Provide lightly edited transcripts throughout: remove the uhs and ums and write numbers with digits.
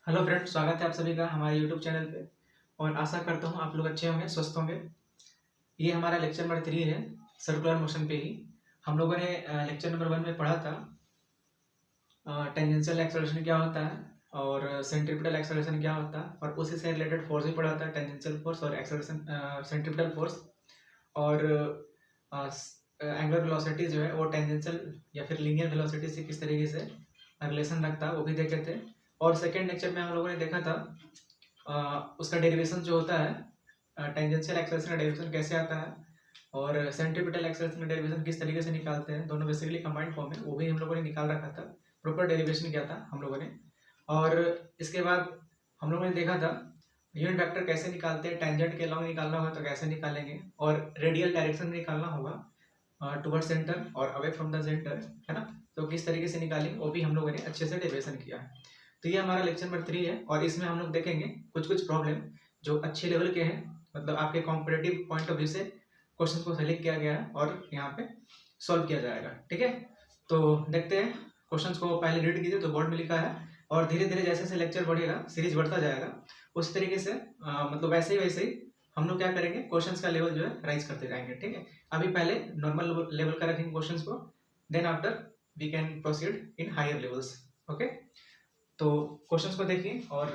Hello friends, स्वागत है आप सभी का हमारे यूट्यूब चैनल पे। और आशा करता हूँ आप लोग अच्छे होंगे, स्वस्थ होंगे। ये हमारा लेक्चर नंबर 3 है, सर्कुलर मोशन पे ही। हम लोगों ने लेक्चर नंबर 1 में पढ़ा था टेंजेंशियल एक्सेलरेशन क्या होता है और सेंट्रीपिटल एक्सेलरेशन क्या होता है, और उसी से रिलेटेड फोर्स भी पढ़ा था, टेंजेंशियल फोर्स और एक्सेलरेशन सेंट्रीपिटल फोर्स। और एंगुलर वेलोसिटी जो है वो टेंजेंशियल या फिर लीनियर वेलोसिटी से किस तरीके से रिलेशन रखता है वो भी देखे थे। और सेकेंड लेक्चर में हम लोगों ने देखा था उसका डेरिवेशन जो होता है, टेंजेंशियल एक्सेलरेशन का डेरिवेशन कैसे आता है और सेंट्रीपिटल एक्सेलरेशन का डेरिवेशन किस तरीके से निकालते हैं। दोनों बेसिकली कंबाइंड फॉर्म है, वो भी हम लोगों ने निकाल रखा था। प्रॉपर डेरिवेशन किया था हम लोगों ने। और इसके बाद हम लोगों ने देखा था यूनिट वेक्टर कैसे निकालते हैं। टेंजेंट के लॉन्ग निकालना होगा तो कैसे निकालेंगे, और रेडियल डायरेक्शन में निकालना होगा टुवर्ड सेंटर और अवे फ्रॉम द सेंटर, है ना। तो किस तरीके से निकालेंगे वो भी हम लोगों ने अच्छे से डेरिवेशन किया है। तो ये हमारा लेक्चर नंबर 3 है, और इसमें हम लोग देखेंगे कुछ कुछ प्रॉब्लम जो अच्छे लेवल के हैं, मतलब आपके कॉम्पिटेटिव पॉइंट ऑफ व्यू से क्वेश्चन को सेलेक्ट किया गया है और यहाँ पे सॉल्व किया जाएगा। ठीक है, तो देखते हैं क्वेश्चंस को। पहले रीड कीजिए जो बोर्ड में लिखा है, और धीरे धीरे जैसे जैसे लेक्चर बढ़ेगा, सीरीज बढ़ता जाएगा, उस तरीके से मतलब वैसे ही हम लोग क्या करेंगे, क्वेश्चंस का लेवल जो है राइज करते जाएंगे। ठीक है, अभी पहले नॉर्मल लेवल का रखेंगे क्वेश्चंस को, then after we can proceed in higher levels. Okay, तो क्वेश्चंस को देखिए और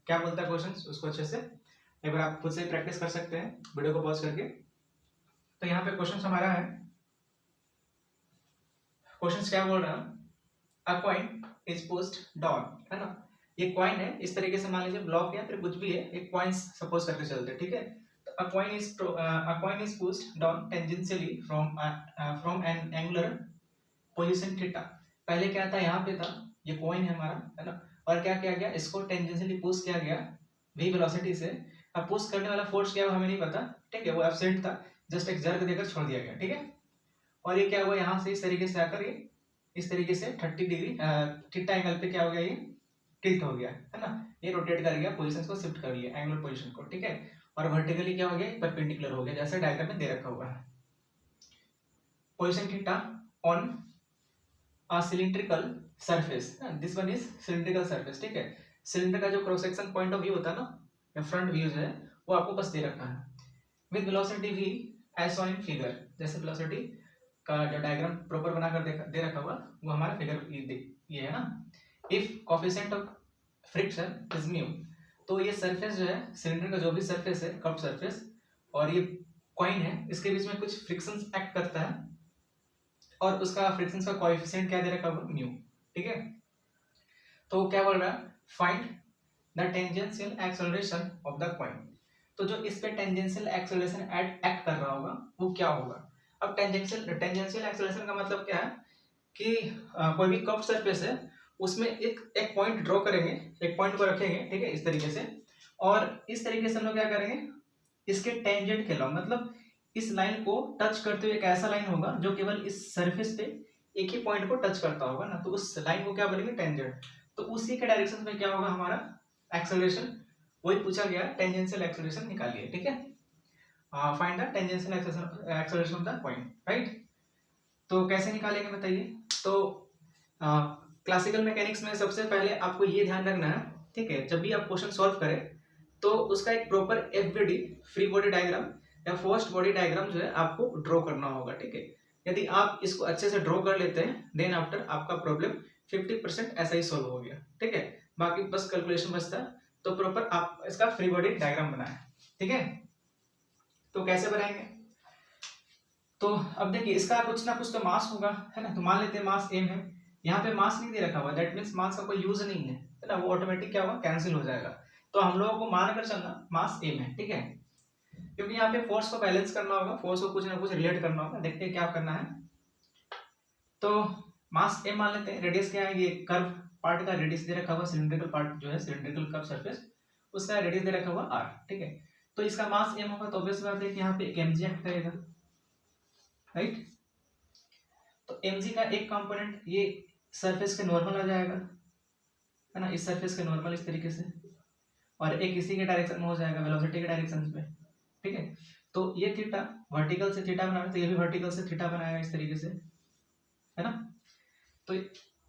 क्या बोलता है क्वेश्चंस उसको अच्छे से एक बार आप खुद से प्रैक्टिस कर सकते हैं वीडियो को पॉज करके। तो यहाँ पे क्वेश्चन हमारा है, क्वेश्चंस क्या बोल रहा है, अ कॉइन इज पुश्ड डाउन, है ना। ये कॉइन है, इस तरीके से मान लीजिए ब्लॉक या फिर कुछ भी है, एक कॉइन्स सपोज करके चलते हैं। ठीक है, तो अ coin is pushed down tangentially from N angular position theta. पहले क्या था, यहाँ पे था, ये कॉइन है हमारा, है ना। और क्या किया गया, इसको टेंजेंशियली पुश किया गया v वेलोसिटी से। अब पुश करने वाला फोर्स क्या हुआ हमें नहीं पता, ठीक है, वो एब्सेंट था, जस्ट एक जर्क देकर छोड़ दिया गया। ठीक है, और ये क्या हुआ, यहाँ से इस तरीके से आकर ये इस तरीके से 30 डिग्री थीटा एंगल पे क्या हो गया, ये टिल्ट हो गया, है ना। ये रोटेट कर गया, पोजीशन को शिफ्ट कर लिया, एंगुलर पोजीशन को। ठीक है, और वर्टिकली क्या हो गया, परपेंडिकुलर हो गया, जैसे डायग्राम में दे रखा हुआ है। Position theta on cylindrical surface, this one is cylindrical surface. ठीक है, सिलेंडर का जो cross section point of view होता है ना, या फ्रंट व्यू है, वो आपको बस दे रखा है with velocity v as shown in figure. जैसे वेलोसिटी का जो डायग्राम प्रॉपर बनाकर दे रखा हुआ, वो हमारा फिगर ये है ना। If coefficient of friction is mu, तो ये सरफेस जो है, सिलेंडर का जो भी सरफेस है, कर्व सरफेस, और ये कॉइन है, इसके बीच में कुछ फ्रिक्शन एक्ट करता है, और उसका फ्रिक्शन का कोएफिशिएंट क्या दे रखा हुआ, म्यू। ठीक है, तो क्या बोल रहा है, find the tangential acceleration of the coin. तो जो इस पे टेंजेंशियल एक्सेलरेशन एक्ट कर रहा होगा वो क्या होगा। अब टेंजेंशियल एक्सेलरेशन का मतलब क्या है कि कोई भी कर्व सरफेस है, उसमें एक एक पॉइंट ड्रॉ करेंगे, एक पॉइंट को रखेंगे, ठीक है, इस तरीके से, और इस तरीके से हम लोग क्या करेंगे, इसके टेंजेंट के लॉन्ग, मतलब इस लाइन को टच करते हुए एक ऐसा लाइन होगा जो केवल इस सरफेस पे एक ही पॉइंट को टच करता होगा ना, तो उस लाइन को क्या बोलेंगे, टेंजेंट। तो उसी के डायरेक्शन में क्या होगा हमारा एक्सेलरेशन, वही पूछा गया, टेंजेंशियल एक्सेलरेशन निकालिए। ठीक है, find the tangential acceleration of the point, right. तो कैसे निकालेंगे बताइए। तो क्लासिकल मैकेनिक्स में सबसे पहले आपको ये ध्यान रखना है, ठीक है, जब भी आप क्वेश्चन सॉल्व करें तो उसका एक proper FBD, free body diagram या फोर्स्ड बॉडी डायग्राम जो है आपको ड्रॉ करना होगा। ठीक है, यदि आप इसको अच्छे से ड्रॉ कर लेते हैं, देन आफ्टर आपका प्रॉब्लम 50% ऐसा ही सॉल्व हो गया। ठीक है, बाकी बस कैलकुलेशन बचता है। तो प्रॉपर आप इसका फ्री बॉडी डायग्राम बनाएं। ठीक है, तो कैसे बनाएंगे, तो अब देखिए, इसका कुछ ना कुछ तो मास होगा, है ना। तो मान लेते हैं मास m है, यहाँ पे मास नहीं दे रखा हुआ, दैट मीन्स मास का कोई यूज नहीं है ना, वो ऑटोमेटिक क्या होगा, कैंसिल हो जाएगा। तो हम लोगों को मान कर चलना मास m है। ठीक है, क्योंकि यहाँ पे फोर्स को बैलेंस करना होगा, फोर्स को कुछ ना कुछ रिलेट करना होगा, देखते हैं क्या करना है। तो मास m मान लेते हैं, रेडियस क्या है, ये कर्व पार्ट का रेडियस दे रखा हुआ, सिलिंड्रिकल पार्ट जो है, सिलिंड्रिकल कर्व सरफेस, उसका रेडियस दे रखा हुआ r। ठीक है, तो इसका मास m होगा, तो ऑब्वियस बात है कि यहाँ पे एक mg एक्ट करेगा, राइट। तो mg का एक कंपोनेंट ये सरफेस के नॉर्मल आ जाएगा, है ना, इस सरफेस के नॉर्मल इस तरीके से, और एक इसी के डायरेक्शन में हो जाएगा, वेलोसिटी के डायरेक्शन में। ठीक है, तो ये थीटा वर्टिकल से थीटा बनाना, तो ये भी वर्टिकल से थीटा बनाएगा इस तरीके से, है ना। तो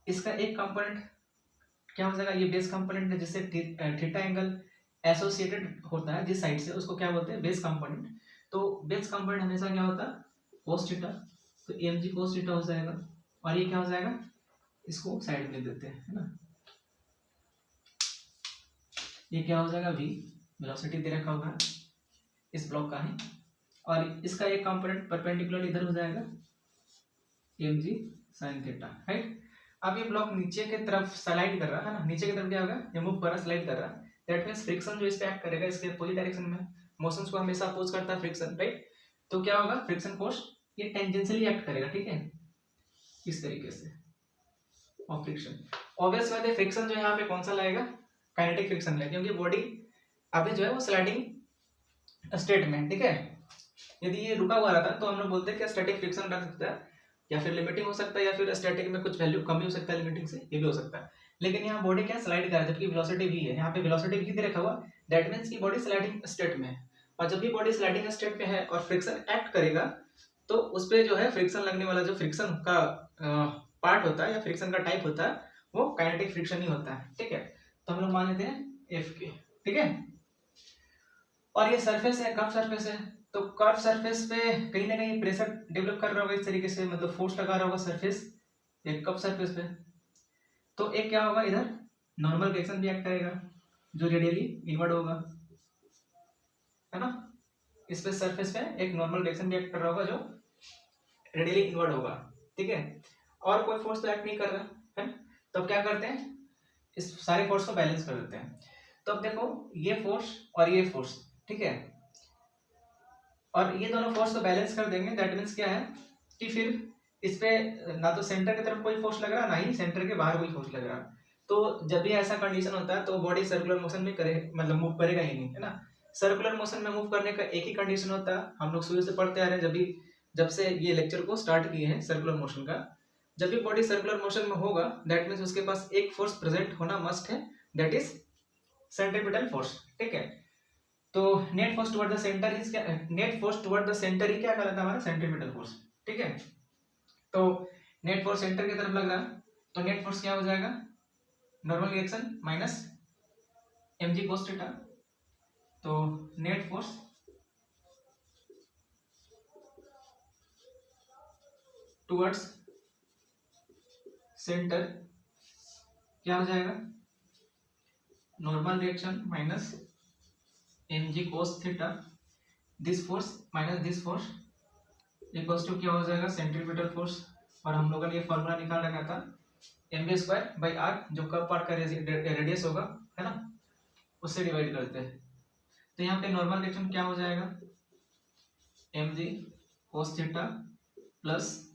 इसका एक कंपोनेंट क्या हो जाएगा, ये बेस कंपोनेंट है जिससे थीटा एंगल एसोसिएटेड होता है जिस साइड से, उसको क्या बोलते हैं, बेस कंपोनेंट। तो बेस कंपोनेंट हमेशा क्या होता है, कोस थीटा, तो mg कोस थीटा हो जाएगा। और ये क्या हो जाएगा, इसको साइड में देते हैं, है ना, ये क्या हो जाएगा, v वेलोसिटी दे रखा होगा इस ब्लॉक का है, और इसका एक कंपोनेंट परपेंडिकुलर इधर हो जाएगा mg sin थीटा, राइट। अब ये ब्लॉक नीचे की तरफ स्लाइड कर रहा है ना, नीचे की तरफ क्या होगा, ये मूव कर रहा, स्लाइड कर रहा, दैट मींस फ्रिक्शन जो इस पे एक्ट करेगा इसके अपोजिट डायरेक्शन में, मोशंस को हमेशा अपोज करता है फ्रिक्शन, राइट। तो क्या होगा, फ्रिक्शन फोर्स ये टेंजेंशियली एक्ट करेगा, ठीक है, इस तरीके से, और फ्रिक्शन ऑब्वियस बात है, फ्रिक्शन जो यहाँ पे कौन सा लगेगा, काइनेटिक फ्रिक्शन लगेगा, क्योंकि बॉडी अभी जो है वो स्लाइडिंग स्टेट में, ठीक है। यदि ये रुका हुआ रहता तो हम लोग बोलते हैं कि स्टैटिक फ्रिक्शन रख सकता है, या फिर लिमिटिंग हो सकता है, या फिर स्टैटिक में कुछ वैल्यू कम भी हो सकता है लिमिटिंग से, ये भी हो सकता है। लेकिन यहाँ बॉडी क्या स्लाइड कर रहा है, जबकि वेलोसिटी v है, यहाँ पे वेलोसिटी v दे रखा हुआ, दैट मींस की बॉडी स्लाइडिंग स्टेट में है। और जब भी बॉडी स्लाइडिंग स्टेट में है और फ्रिक्शन एक्ट करेगा, तो उस पे जो है फ्रिक्शन लगने वाला जो फ्रिक्शन का पार्ट होता है या फ्रिक्शन का टाइप होता है वो काइनेटिक फ्रिक्शन ही होता है, ठीक है। तो हम लोग मान लेते हैं एफ के, ठीक है। और ये सरफेस है, कर्व सरफेस है, तो कर्व सरफेस पे कहीं ना कहीं प्रेशर डेवलप कर रहा होगा इस तरीके से, मतलब फोर्स लगा रहा होगा सरफेस, एक कर्व सरफेस पे। तो एक क्या होगा, इधर नॉर्मल रिएक्शन भी एक्ट करेगा जो रेडियली इनवर्ड होगा, है ना, इस पे सरफेस पे एक नॉर्मल रिएक्शन भी एक्ट कर रहा होगा जो रेडियली इनवर्ड होगा, ठीक है। और कोई फोर्स तो एक्ट नहीं कर रहा है, तो अब क्या करते हैं, इस सारे फोर्स को बैलेंस कर देते हैं। तो अब देखो ये फोर्स और ये फोर्स, ठीक है, और ये दोनों फोर्स को बैलेंस कर देंगे, दैट मीन्स क्या है कि फिर इस पे ना तो सेंटर की तरफ कोई फोर्स लग रहा, ना ही सेंटर के बाहर कोई फोर्स लग रहा। तो जब भी ऐसा कंडीशन होता है तो बॉडी सर्कुलर मोशन में करे, मतलब मूव करेगा ही नहीं, है ना। सर्कुलर मोशन में मूव करने का एक ही कंडीशन होता है, हम लोग शुरू से पढ़ते आ रहे हैं, जब से ये लेक्चर को स्टार्ट किए हैं सर्कुलर मोशन का, जब भी बॉडी सर्कुलर मोशन में होगा दैट मीन्स उसके पास एक फोर्स प्रेजेंट होना मस्ट है, दैट इज सेंट्रीपिटल फोर्स, ठीक है। तो net force toward the center is क्या, net force toward the center ही क्या कहलाता है हमारा, सेंट्रीपिटल फोर्स, ठीक है। तो नेट फोर्स सेंटर की तरफ लग रहा है, तो नेट फोर्स क्या हो जाएगा, normal reaction minus mg cos theta, तो नेट फोर्स टुवर्ड्स सेंटर क्या हो जाएगा, normal reaction minus mg cos theta, this force minus this force equals to क्या हो जाएगा, सेंट्रीपिटल फोर्स। और हम लोगों ने ये फॉर्मूला निकाल रखा था mv²/r, जो कर्व पार्ट का रेडियस होगा, है ना, उससे डिवाइड करते हैं। तो यहाँ पे नॉर्मल रिएक्शन क्या हो जाएगा, mg cos theta plus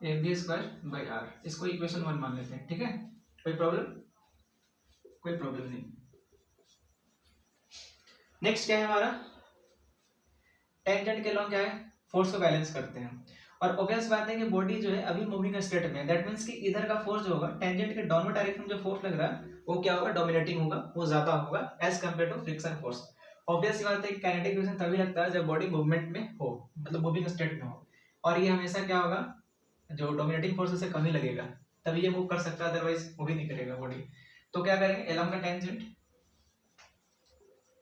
mv²/r, इसको इक्वेशन 1 मान लेते हैं, ठीक है। कोई प्रॉब्लम, कोई प्रॉब्लम नहीं। नेक्स्ट क्या है हमारा, टेंजेंट के लॉ क्या है, फोर्स को बैलेंस करते हैं। और ऑब्वियस बात है कि बॉडी जो है अभी मूविंग स्टेट में, दैट मींस कि इधर का फोर्स जो होगा टेंजेंट के डाउनवर्ड डायरेक्शन में जो फोर्स लग रहा है वो क्या होगा, डोमिनेटिंग होगा, वो ज्यादा होगा as compare to friction force. Obvious बात है कि काइनेटिक फ्रिक्शन तभी लगता है जब बॉडी मूवमेंट में हो, मतलब मूविंग स्टेट में हो, और ये हमेशा क्या होगा, जो डोमिनेटिंग फोर्स से कम ही लगेगा, तभी ये मूव कर सकता है, अदरवाइज मूव ही नहीं करेगा बॉडी। तो क्या करेंगे, along the tangent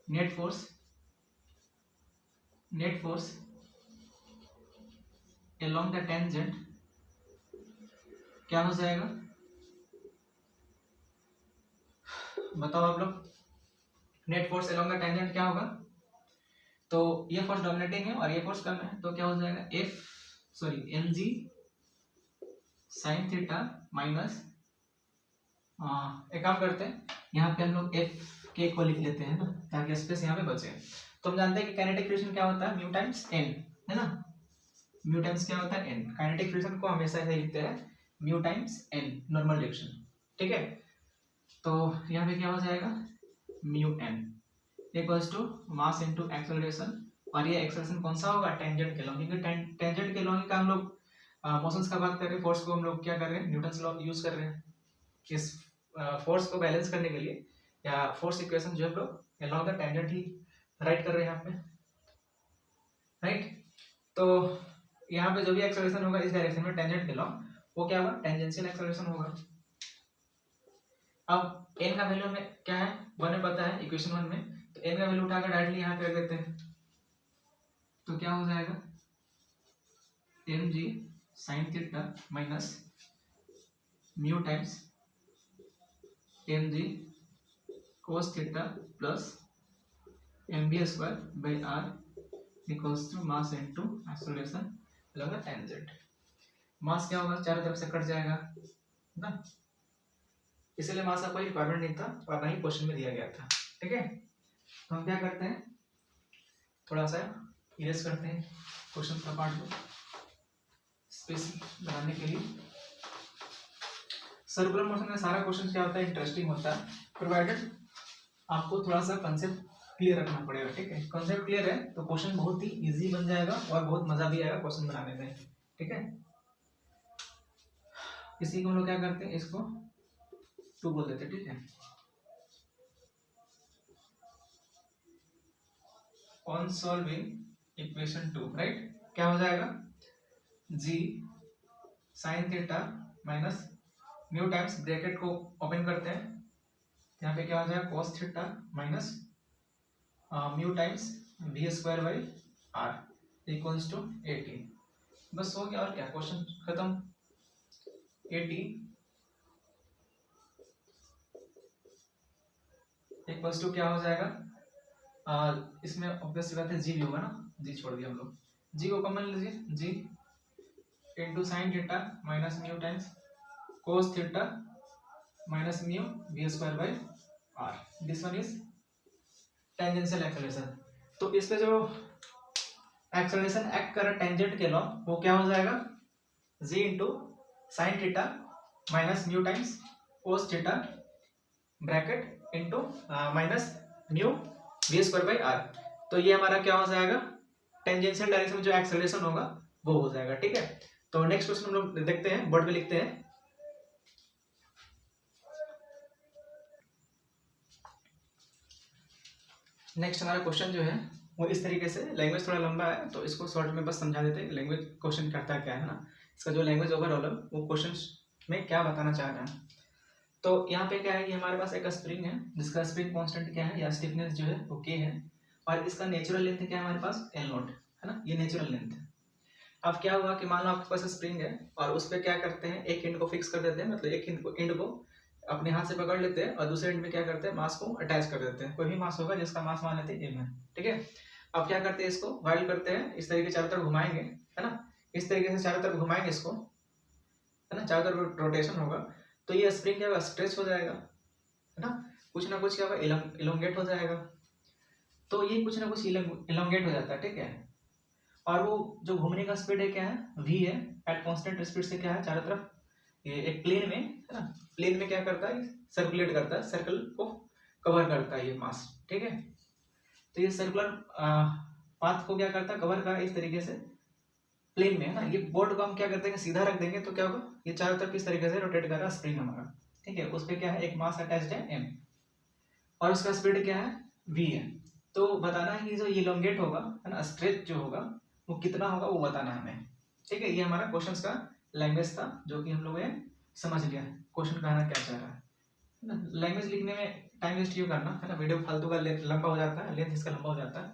net force along the tangent क्या हो जाएगा, बताओ आप लोग, net force along the tangent क्या होगा, तो ये फोर्स डोमिनेटिंग है और ये फोर्स कम है, तो क्या हो जाएगा mg sin थीटा माइनस, एक काम करते हैं यहाँ पे हम लोग f के को लिख लेते हैं ना, ताकि स्पेस यहाँ पे बचे। तो हम जानते हैं कि काइनेटिक फ्रिक्शन क्या होता है, म्यू टाइम्स n, है ना, म्यू टाइम्स क्या होता है n, काइनेटिक फ्रिक्शन को हमेशा ऐसे लिखते हैं mu times n, normal reaction, ठीक है। तो यहाँ पे क्या हो जाएगा, mu n equals to mass into acceleration, और ये एक्सेलरेशन कौन सा होगा, टेंजेंट के लॉ, क्योंकि टेंजेंट के लॉ का हम लोग मोशंस का बात कर रहे हैं, फोर्स को हम लोग क्या कर रहे हैं, न्यूटन्स लॉ यूज कर रहे हैं इस फोर्स को बैलेंस करने के लिए, या फोर्स इक्वेशन जो हम लोग along the tangent he right कर रहे हैं यहाँ पे, राइट। तो यहाँ पे जो भी एक्सेलरेशन होगा इस डायरेक्शन में टेंजेंट के लॉन्ग, वो क्या होगा, टेंजेंशियल एक्सेलरेशन होगा, अब n का वैल्यू में क्या है 1 में पता है इक्वेशन 1 में, तो n का वैल्यू उठाकर डायरेक्टली यहाँ पे रख देते हैं, तो क्या हो जाएगा mg sin theta minus mu times mg cos theta plus mv square by r equals to mass into acceleration लगा टेंजेंट। मास क्या होगा चारों तरफ से कट जाएगा ना, इसलिए मास का कोई रिक्वायरमेंट नहीं था और ना ही क्वेश्चन में दिया गया था। ठीक है, तो हम क्या करते हैं थोड़ा सा इरेज करते हैं क्वेश्चन का पार्ट को स्पेस बनाने के लिए। सर्कुलर मोशन में सारा क्वेश्चन क्या होता है इंटरेस्टिंग होता है, प्रोवाइडेड आपको थोड़ा सा कंसेप्ट क्लियर रखना पड़ेगा। ठीक है, कंसेप्ट क्लियर है तो क्वेश्चन बहुत ही इजी बन जाएगा और बहुत मजा भी आएगा क्वेश्चन बनाने में। ठीक है, इसी को हम लोग क्या करते हैं इसको 2 बोल देते हैं। ठीक है, ऑन सॉल्विंग इक्वेशन 2 राइट, क्या हो जाएगा g sine theta minus mu times bracket को ओपन करते हैं, यहाँ पे क्या हो जाएगा cos theta minus mu times v square by r equals to 80। बस हो गया और क्या, क्वेश्चन खत्म। 80 इक्वल्स टू क्या हो जाएगा, इसमें ऑब्वियस बात है जी भी होगा ना, जी छोड़ दिया हम लोग, जी को कॉमन लीजिए, जी into sine theta minus mu times cos theta minus mu v square by are, this one is tangential acceleration. तो इस पे जो एक्सेलरेशन एक्ट कर रहा है टेंजेंट के लॉ वो क्या हो जाएगा g into sine theta minus mu times cos theta bracket into minus mu v square by r. तो ये हमारा क्या हो जाएगा टेंजेंशियल डायरेक्शन में जो एक्सेलरेशन होगा वो हो जाएगा। ठीक है, तो नेक्स्ट क्वेश्चन हम लोग देखते हैं, बोर्ड पे लिखते हैं। नेक्स्ट हमारा क्वेश्चन जो है वो इस तरीके से, लैंग्वेज थोड़ा लंबा है तो इसको शॉर्ट में बस समझा देते हैं लैंग्वेज क्वेश्चन करता क्या है ना, इसका जो लैंग्वेज ओवरऑल है वो क्वेश्चन में क्या बताना चाह रहा है। तो यहाँ पे क्या है कि हमारे पास एक स्प्रिंग है जिसका स्प्रिंग कांस्टेंट क्या है या स्टिफनेस जो है वो k है और इसका नेचुरल लेंथ क्या है हमारे पास L नॉट है ना, ये नेचुरल लेंथ है। अब क्या हुआ कि मान लो आपके पास स्प्रिंग है और उस पर क्या करते हैं एक एंड को फिक्स कर देते हैं, मतलब एक एंड को अपने हाथ से पकड़ लेते हैं और दूसरे एंड में क्या करते हैं मास को अटैच कर देते हैं, कोई भी मास होगा जिसका मास मान लेते हैं m है। ठीक है, अब क्या करते हैं इसको वाइल करते हैं, इस तरीके चारों तरफ घुमाएंगे है ना, इस तरीके से चारों तरफ घुमाएंगे इसको है ना, चारों तरफ रोटेशन होगा तो ये स्प्रिंग क्या होगा स्ट्रेच हो जाएगा है ना कुछ क्या होगा इलोंगेट हो जाएगा। तो ये कुछ ना कुछ इलोंगेट हो जाता है। ठीक है, और वो जो घूमने का स्पीड है क्या है v है, एट कांस्टेंट स्पीड से क्या है चारों तरफ ये एक प्लेन में है ना, प्लेन में क्या करता है सर्कुलेट करता है, सर्कल को कवर करता है ये मास। ठीक है, तो ये सर्कुलर पाथ को क्या करता है कवर कर इस तरीके से प्लेन में है ना, ये बोर्ड को हम क्या करते हैं सीधा रख देंगे तो क्या होगा ये चारों तरफ इस तरीके से रोटेट कर रहा है स्प्रिंग हमारा। ठीक है, उस पर क्या है एक मास अटैच्ड है m और उसका स्पीड क्या है v है। तो बताना है कि जो इलोंगेट होगा है ना स्ट्रेच जो होगा वो कितना होगा वो बताना है हमें। ठीक है, ये हमारा क्वेश्चन का लैंग्वेज था जो कि हम लोग ने समझ लिया क्वेश्चन कहना क्या चाह रहा है ना। लैंग्वेज लिखने में टाइम वेस्ट क्यों करना है ना, वीडियो फालतू का लंबा हो जाता है, लेंथ इसका लंबा हो जाता है,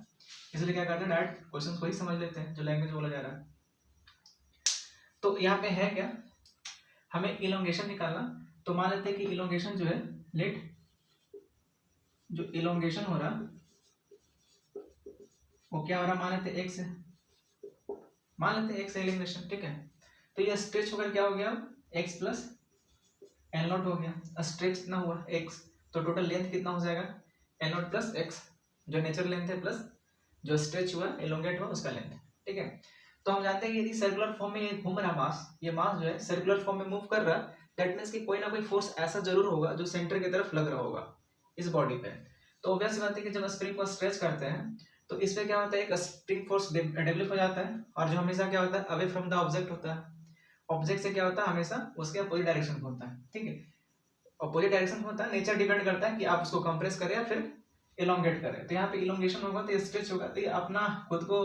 इसलिए क्या करते हैं डायरेक्ट क्वेश्चन को ही समझ लेते हैं जो लैंग्वेज बोला जा रहा है। तो यहाँ पे है क्या हमें इलोंगेशन निकालना, तो मान लेते हैं कि इलोंगेशन जो है लेट जो इलोंगेशन हो रहा वो क्या हो रहा मान लेते x है, मान लेते हैं x है इलोंगेशन। ठीक है, तो ये स्ट्रेच होकर क्या हो गया x प्लस एल नॉट हो गया, स्ट्रेच कितना हुआ x, तो टोटल लेंथ कितना हो जाएगा एल नॉट प्लस x जो नेचुरल लेंथ है प्लस जो स्ट्रेच हुआ एलोंगेट हुआ उसका लेंथ। ठीक है, तो हम जानते हैं कि यदि सर्कुलर फॉर्म में ये घूम रहा मास, ये मास जो है सर्कुलर फॉर्म में मूव कर रहा है, दैट मींस कि कोई ना कोई फोर्स ऐसा जरूर होगा जो सेंटर की तरफ लग रहा होगा इस बॉडी पे। तो ऑब्वियस बात है कि जब स्प्रिंग को स्ट्रेच करते हैं तो इसमें क्या होता है एक स्प्रिंग फोर्स डेवलप हो जाता है और जो हमेशा क्या होता है अवे फ्रॉम द ऑब्जेक्ट होता है, ऑब्जेक्ट से क्या होता है हमेशा उसके अपोजिट डायरेक्शन में होता है। ठीक है, अपोजिट डायरेक्शन में होता है, नेचर डिपेंड करता है कि आप उसको कंप्रेस करें या फिर इलोंगेट करें। तो यहाँ पे इलोंगेशन होगा तो स्ट्रेच होगा तो ये अपना खुद को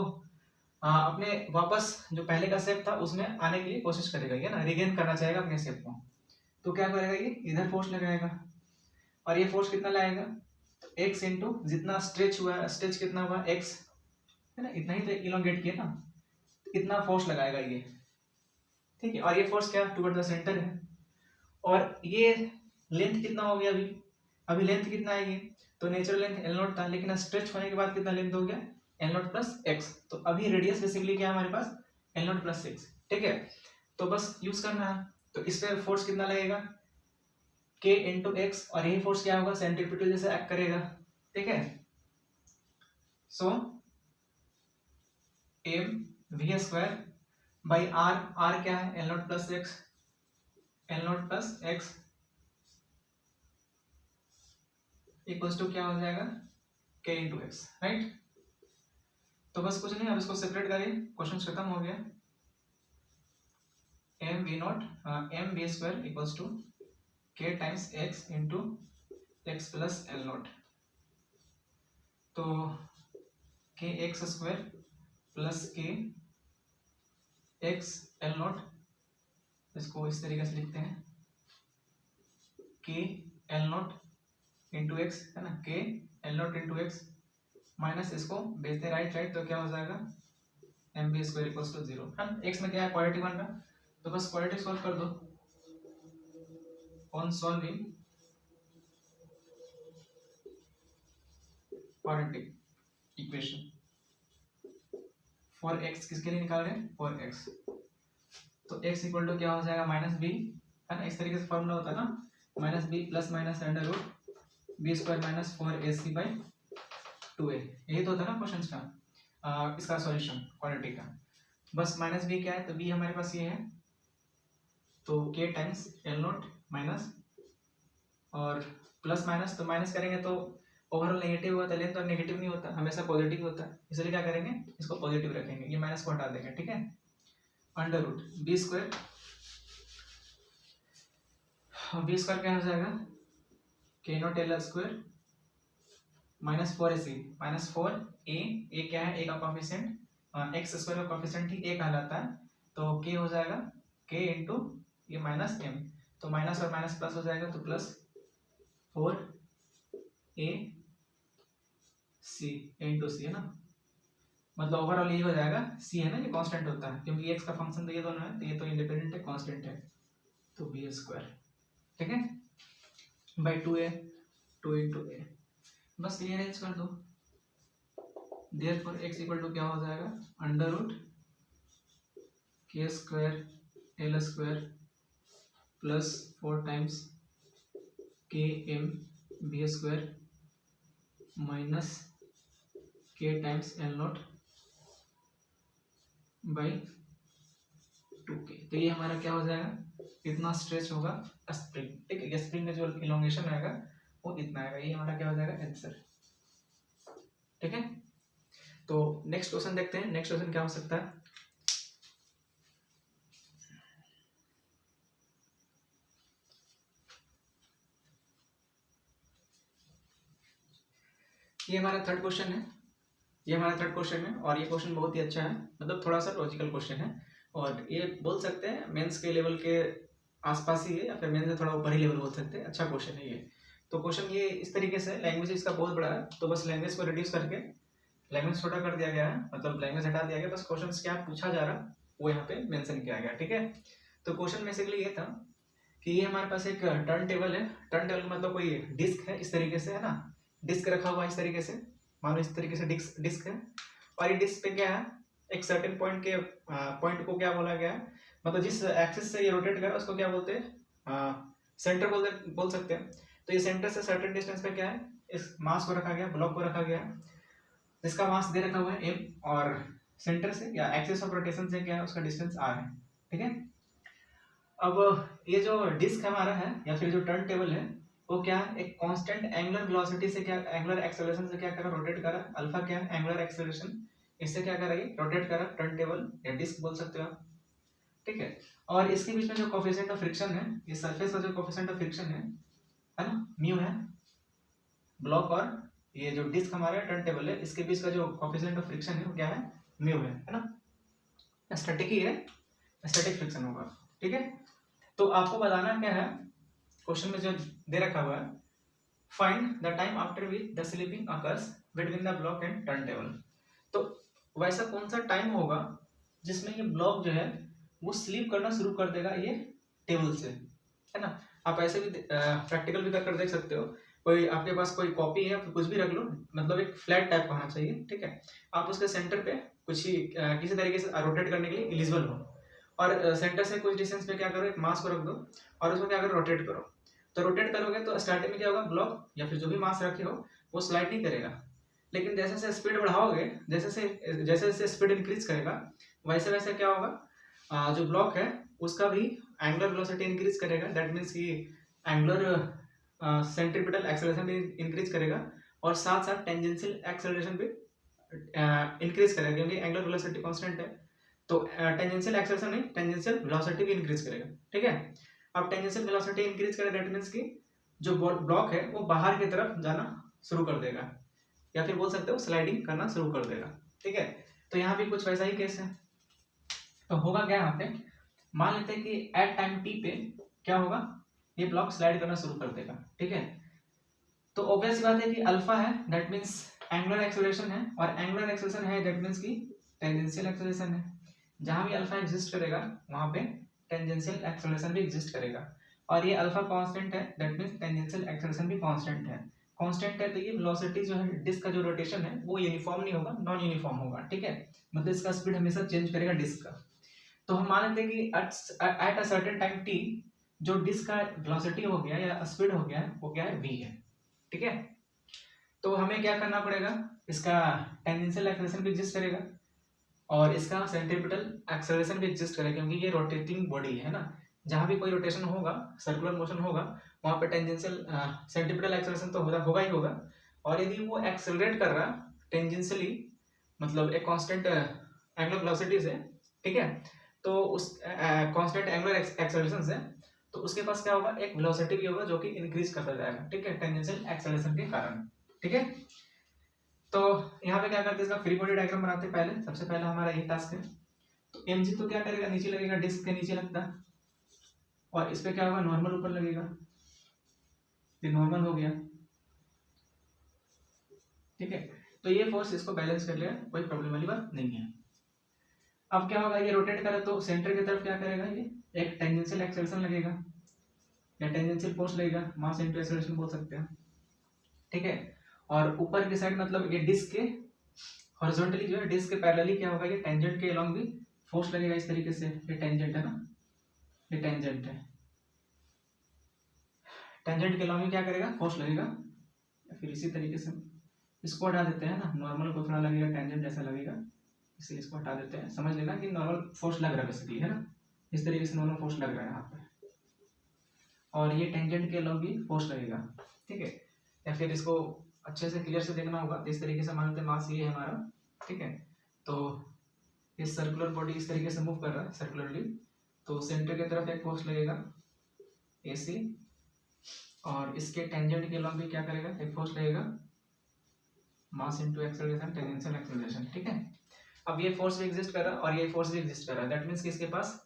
अपने वापस जो पहले का शेप था उसमें आने के लिए कोशिश करेगा ये ना, रिगेन करना चाहेगा अपने शेप को। तो क्या करेगा ये इधर फोर्स लगाएगा और ये फोर्स कितना लाएगा, एक्स इंटू जितना स्ट्रेच हुआ है, स्ट्रेच कितना हुआ एक्स है ना, इतना ही तो इलोंगेट किया ना, इतना फोर्स लगाएगा ये, ठीक है। और ये फोर्स क्या टुवर्ड द सेंटर है, और ये लेंथ कितना हो गया अभी, अभी लेंथ कितना है ये, तो नेचुरल लेंथ एल नॉट था, लेकिन स्ट्रेच होने के बाद कितना लेंथ हो गया एल नॉट प्लस एक्स, तो अभी रेडियस बेसिकली क्या है हमारे पास एल नॉट प्लस एक्स, ठीक है। तो बस यूज करना है, तो इस पे फोर्स कितना लगेगा k इंटू एक्स, और यही फोर्स क्या होगा सेंट्रीपिटल जैसे एक्ट करेगा, ठीक है। So m v square by r, r क्या है l naught plus x, l naught plus x equals to क्या हो जाएगा k इंटू एक्स, राइट। तो बस कुछ नहीं, अब इसको सेपरेट करिए, क्वेश्चन खत्म हो गया। M v not m v square equals to k times x into x plus l not, तो k x square plus k x l not, इसको इस तरीके से लिखते हैं k l not into x है ना, k l not into x minus इसको भेजते राइट साइड, तो क्या हो जाएगा m b square equals to 0 है। एक्स में क्या है क्वाड्रेटिक बन रहा, तो बस क्वाड्रेटिक सॉल्व कर दो। On solving quadratic equation for x, किसके लिए निकाल रहे हैं फॉर एक्स, तो एक्स इक्वल टू क्या हो जाएगा माइनस बी है ना, इस तरीके से फॉर्मूला होता है ना, minus b plus minus under root b square minus 4ac by 2a, यही तो होता है ना क्वेश्चन का इसका सॉल्यूशन क्वाड्रेटिक का। बस माइनस बी क्या है, तो बी हमारे पास ये है, तो k times l not minus और प्लस माइनस, तो माइनस करेंगे तो ओवरऑल नेगेटिव होता है, लेकिन तो नेगेटिव नहीं होता, हमेशा पॉजिटिव होता है, इसलिए क्या करेंगे इसको पॉजिटिव रखेंगे, ये माइनस को हटा देंगे, ठीक है। Under root b square, b square क्या हो जाएगा k not l square minus 4ac minus 4a क्या है ए का कॉफिशिएंट, एक्स स्क्वायर का कॉफिशिएंट ही a कहलाता है, तो k हो जाएगा k इंटू ये माइनस m, तो माइनस और माइनस प्लस हो जाएगा, तो प्लस 4ac इंटू c है ना, मतलब ओवरऑल ये हो जाएगा c है ना, ये कांस्टेंट होता है क्योंकि x का फंक्शन तो ये दोनों है, तो ये तो इंडिपेंडेंट है कांस्टेंट है, तो बी स्क्वायर, ठीक है, बाई 2a 2 इंटू a, बस ये अरेंज कर दो। देयरफॉर x इक्वल टू क्या हो जाएगा under root k square l square plus 4 times k m b square minus k times l not by 2k, तो ये हमारा क्या हो जाएगा इतना स्ट्रेच होगा स्प्रिंग, ठीक है, स्प्रिंग का जो इलोंगेशन आएगा वो इतना आएगा, ये हमारा क्या हो जाएगा आंसर, ठीक है। तो नेक्स्ट क्वेश्चन देखते हैं, नेक्स्ट क्वेश्चन क्या हो सकता है। ये हमारा थर्ड क्वेश्चन है, ये हमारा थर्ड क्वेश्चन है, और ये क्वेश्चन बहुत ही अच्छा है, मतलब थोड़ा सा लॉजिकल क्वेश्चन है, और ये बोल सकते हैं मेंस के लेवल के आसपास ही है, या फिर मेंस से थोड़ा ऊपर ही लेवल बोल सकते हैं, अच्छा क्वेश्चन है ये। तो क्वेश्चन ये इस तरीके से, लैंग्वेज इसका बहुत बड़ा है, तो बस लैंग्वेज को रिड्यूस करके लैंग्वेज छोटा कर दिया गया है, मतलब लैंग्वेज हटा दिया गया, बस क्वेश्चन क्या पूछा जा रहा वो यहाँ पे मेंशन किया गया, ठीक है। तो क्वेश्चन बेसिकली ये था कि ये हमारे पास एक टर्न टेबल है, टर्न टेबल मतलब कोई डिस्क है इस तरीके से है ना, डिस्क रखा हुआ है इस तरीके से, मानो इस तरीके से डिस्क है, और ये डिस्क पे क्या है एक सर्टेन पॉइंट के पॉइंट को क्या बोला गया है, मतलब जिस एक्सिस से ये रोटेट कर रहा है उसको क्या बोलते हैं सेंटर बोल सकते हैं। तो ये सेंटर से सर्टेन डिस्टेंस पे क्या है इस मास को रखा गया, ब्लॉक को रखा गया, जिसका मास दे रखा हुआ है m, और सेंटर से या एक्सिस ऑफ रोटेशन से क्या है उसका डिस्टेंस r है, ठीक है। अब ये जो डिस्क हमारा है या फिर जो टर्न टेबल है वो क्या है एक कांस्टेंट एंगुलर वेलोसिटी से क्या एंगुलर एक्सेलरेशन से क्या कर रहा है रोटेट कर रहा है, अल्फा क्या है एंगुलर एक्सेलरेशन, इससे क्या कर रहा है रोटेट कर रहा है टर्न टेबल या डिस्क बोल सकते हो आप, ठीक है। और इसके बीच में जो कोफिशिएंट ऑफ फ्रिक्शन है, ये सरफेस का जो कोफिशिएंट ऑफ फ्रिक्शन है ना म्यू है, ब्लॉक और ये जो डिस्क हमारा टर्न टेबल है इसके बीच का जो कोफिशिएंट ऑफ फ्रिक्शन है वो क्या है म्यू है ना, स्टैटिक ही है, स्टैटिक फ्रिक्शन होगा, ठीक है। तो आपको बताना क्या है क्वेश्चन में जो दे रखा हुआ है find the time after which the slipping occurs between the block and turn table. तो वैसा कौन सा टाइम होगा जिसमें ये ब्लॉक जो है वो स्लीप करना शुरू कर देगा ये टेबल से, है ना। आप ऐसे भी प्रैक्टिकल भी कर देख सकते हो। कोई आपके पास कोई कॉपी है, कुछ भी रख लो, मतलब एक फ्लैट टाइप का होना चाहिए, ठीक है। आप उसके सेंटर पे कुछ ही किसी तरीके से रोटेट करने के लिए एलिजिबल हो, और सेंटर से कुछ डिस्टेंस पे क्या करो, एक मास को रख दो और उसको क्या करो, रोटेट करो। तो रोटेट करोगे तो स्टार्टिंग में क्या होगा, ब्लॉक या फिर जो भी मास रखे हो वो स्लाइड नहीं करेगा, लेकिन जैसे जैसे स्पीड बढ़ाओगे, जैसे जैसे स्पीड इंक्रीज करेगा, वैसे वैसे क्या होगा, जो ब्लॉक है उसका भी एंगुलर वेलोसिटी इंक्रीज करेगा। दैट मीन्स कि एंगुलर सेंट्रीपिटल एक्सेलरेशन भी इंक्रीज करेगा, और साथ साथ टेंजेंशियल एक्सेलरेशन भी इंक्रीज करेगा, क्योंकि एंगुलर वेलोसिटी कांस्टेंट है। तो टेंजेंशियल एक्सेलरेशन नहीं, टेंजेंशियल वेलोसिटी भी इंक्रीज करेगा, ठीक है। अब टेंजेंशियल वेलोसिटी इंक्रीज करेगा, दैट मीन्स कि जो बॉल है वो बाहर की तरफ जाना शुरू कर देगा, या फिर बोल सकते हो स्लाइडिंग करना शुरू कर देगा, ठीक है। तो यहाँ भी कुछ वैसा ही केस है। तो होगा क्या यहाँ पे, मान लेते हैं कि एट टाइम टी पे क्या होगा, ये ब्लॉक स्लाइड करना शुरू कर देगा, ठीक है। तो ऑब्वियस बात है कि अल्फा है, दैट मीन्स एंगुलर एक्सेलरेशन है, और एंगुलर एक्सेलरेशन है दैट मीन्स कि टेंजेंशियल एक्सेलरेशन है। जहां भी अल्फा एग्जिस्ट करेगा वहां पे टेंजेंशियल एक्सेलरेशन भी एग्जिस्ट करेगा, और ये अल्फा कांस्टेंट है, दैट मीन्स टेंजेंशियल एक्सेलरेशन भी कांस्टेंट है। कांस्टेंट है तो ये वेलोसिटी जो है डिस्क का जो रोटेशन है वो यूनिफॉर्म नहीं होगा, नॉन यूनिफॉर्म होगा, ठीक है। मतलब इसका स्पीड हमेशा चेंज करेगा डिस्क का। तो हम मान लेते हैं कि at a certain time T जो डिस्क का वेलोसिटी हो गया या स्पीड हो गया वो क्या है, v है, ठीक है। तो हमें क्या करना पड़ेगा, इसका टेंजेंशियल एक्सेलरेशन भी एग्जिस्ट करेगा और इसका सेंट्रीपिटल एक्सेलरेशन भी एग्जिस्ट करेगा, क्योंकि ये रोटेटिंग बॉडी है ना। जहां भी कोई रोटेशन होगा, सर्कुलर मोशन होगा, वहां पे टेंजेंशियल सेंट्रीपिटल एक्सेलरेशन तो होगा ही होगा। और यदि वो एक्सेलरेट कर रहा टेंजेंशियली, मतलब एक कांस्टेंट एंगुलर वेलोसिटी से, ठीक है, तो उस कांस्टेंट एंगुलर एक्सेलरेशन से, तो उसके पास क्या होगा, एक वेलोसिटी भी होगा जो कि इंक्रीज करता जाएगा, ठीक है, टेंजेंशियल एक्सेलरेशन के कारण, ठीक है। तो यहाँ पे क्या करते हैं, इसका फ्री बॉडी डायग्राम बनाते हैं। पहले सबसे पहला हमारा ये टास्क है। तो mg तो क्या करेगा, नीचे लगेगा, डिस्क के नीचे लगता है, और इस पे क्या होगा, नॉर्मल ऊपर लगेगा, ये नॉर्मल हो गया, ठीक है। तो ये फोर्स इसको बैलेंस कर लेगा, कोई प्रॉब्लम वाली बात नहीं है। अब क्या होगा, ये रोटेट करे तो सेंटर की तरफ क्या करेगा, ये एक टेंजेंशियल एक्सेलरेशन लगेगा या टेंजेंशियल फोर्स लगेगा, मास इनटू एक्सेलरेशन बोल सकते हैं, ठीक है। और ऊपर की साइड मतलब ये डिस्क के हॉरिजॉन्टली जो है, डिस्क के पैरेलली क्या होगा, ये टेंजेंट के अलोंग भी फोर्स लगेगा इस तरीके से। ये टेंजेंट है ना, ये टेंजेंट है, टेंजेंट के अलोंग भी क्या करेगा, फोर्स लगेगा। फिर इसी तरीके से इसको हटा देते हैं ना, नॉर्मल को थोड़ा लगेगा, टेंजेंट जैसा लगेगा, इसलिए इसको हटा देते हैं। समझ लेना कि नॉर्मल फोर्स लग रहा है बेसिकली, है ना, इस तरीके से नॉर्मल फोर्स लग रहा है यहाँ पे, और ये टेंजेंट के अलोंग भी फोर्स लगेगा, ठीक है। या फिर इसको अच्छे से क्लियर से देखना होगा, तो इस तरीके से मान लेते हैं मास ये है हमारा, ठीक है। तो ये सर्कुलर बॉडी इस तरीके से मूव कर रहा है सर्कुलरली, तो सेंटर की तरफ एक फोर्स लगेगा AC, और इसके टेंजेंट के अलोंग भी क्या करेगा, एक फोर्स लगेगा, मास इनटू एक्सेलरेशन, टेंजेंशियल एक्सेलरेशन, ठीक है। अब ये फोर्स भी एग्जिस्ट कर रहा है और ये फोर्स भी एग्जिस्ट कर रहा है, दैट मीन्स कि इसके पास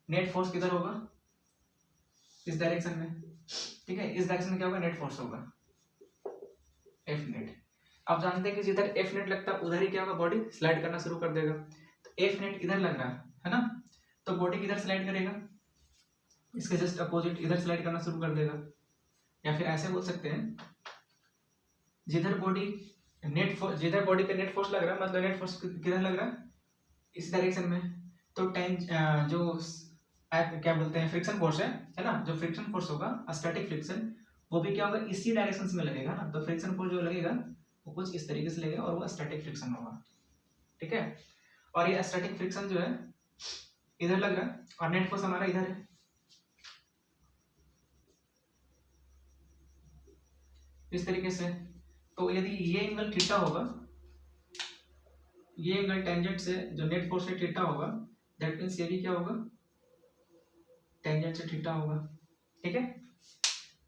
नेट फोर्स किधर होगा, इस डायरेक्शन में, ठीक है। इस डायरेक्शन में क्या होगा, नेट फोर्स होगा F नेट। आप जानते हैं कि जिधर F नेट लगता है उधर ही क्या होगा, बॉडी स्लाइड करना शुरू कर देगा। तो F नेट इधर लग रहा है ना, तो बॉडी किधर स्लाइड करेगा, इसके जस्ट अपोजिट इधर स्लाइड करना शुरू कर देगा। या फिर ऐसे बोल सकते हैं, जिधर बॉडी जिधर बॉडी पे नेट फोर्स लग रहा है, मतलब नेट फोर्स किधर लग रहा है, इस डायरेक्शन में, तो जो क्या बोलते हैं, फ्रिक्शन फोर्स है ना, जो फ्रिक्शन फोर्स होगा, स्टैटिक फ्रिक्शन, वो भी क्या होगा, इसी डायरेक्शन में लगेगा ना। तो फ्रिक्शन फोर्स जो लगेगा वो कुछ इस तरीके से लगेगा, और वो स्टैटिक फ्रिक्शन होगा, ठीक है। और ये स्टैटिक फ्रिक्शन जो है इधर लग रहा है, और नेट फोर्स हमारा इधर है, इस तरीके से। तो यदि ये एंगल थीटा होगा, ये एंगल टेंजेंट से जो नेट फोर्स से थीटा होगा, दैट मींस ये भी क्या होगा, टेंजेंट से थीटा होगा, ठीक है।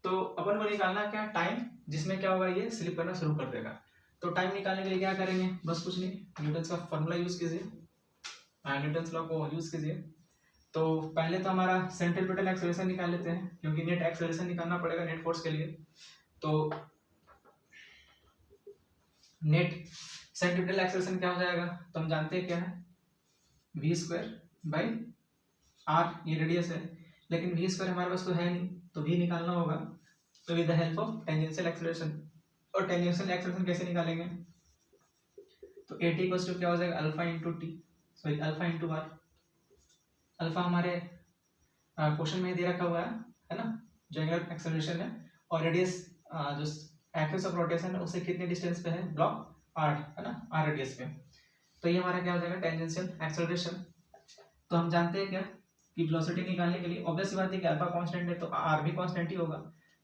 तो अपन को निकालना क्या, टाइम जिसमें क्या होगा, ये स्लिप करना शुरू कर देगा। तो टाइम निकालने के लिए क्या करेंगे, बस कुछ नहीं, न्यूटन का फॉर्मूला यूज कीजिए, न्यूटन लॉ को यूज कीजिए। तो पहले तो हमारा सेंट्रीपिटल एक्सेलरेशन निकाल लेते हैं, क्योंकि नेट एक्सेलरेशन निकालना पड़ेगा नेट फोर्स के लिए। तो नेट सेंट्रीपिटल एक्सेलरेशन क्या हो जाएगा, तो हम जानते हैं क्या है, वी स्क्वायर बाई आर, ये रेडियस है, लेकिन वी स्क्वायर हमारे पास तो है नहीं, तो वी निकालना होगा, तो with the help of tangential acceleration. और टेंजेंशियल एक्सेलरेशन कैसे निकालेंगे, तो ए टी इक्वल्स टू क्या हो जाएगा, alpha into t, sorry alpha into r. Alpha हमारे क्वेश्चन में दे रखा हुआ है ना, जो एंगुलर एक्सेलरेशन है, और रेडियस जो एक्सिस ऑफ रोटेशन है उससे कितने डिस्टेंस पे है, ब्लॉक आर है ना, आर रेडियस पे। तो ये हमारा क्या हो जाएगा, टेंजेंशियल एक्सेलरेशन। तो हम जानते हैं क्या कि वेलोसिटी निकालने के लिए ऑब्वियस सी बात है कि अल्फा कांस्टेंट है तो आर भी कांस्टेंट ही होगा,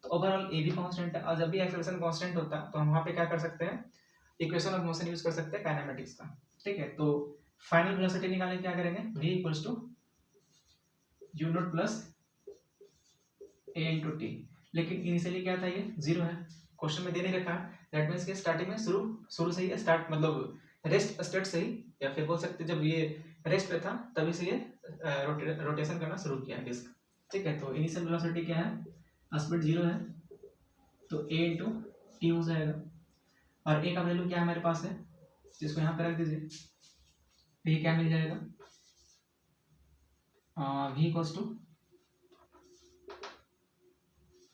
तो ओवरऑल ए भी कांस्टेंट है, और जब भी एक्सेलरेशन कांस्टेंट होता है तो हम वहां पे क्या कर सकते हैं, इक्वेशन ऑफ मोशन यूज कर सकते हैं काइनेमेटिक्स का, ठीक है। तो फाइनल वेलोसिटी निकालने क्या करेंगे, v equals to u not plus a into t, लेकिन इनिशियली क्या था, ये जीरो है, क्वेश्चन में दे नहीं रखा है, दैट मीन्स कि स्टार्टिंग में शुरू से ही स्टार्ट मतलब रेस्ट स्टेट से ही, या फिर बोल सकते जब ये रेस्ट पे था तभी से ये रोटेशन करना शुरू किया डिस्क, ठीक है। तो इनिशियल वेलोसिटी क्या है, स्पीड जीरो है, तो ए इंटू टी हो जाएगा, और ए का वैल्यू क्या है हमारे पास है, जिसको यहाँ पे रख दीजिए, तो ये क्या मिल जाएगा, v equals to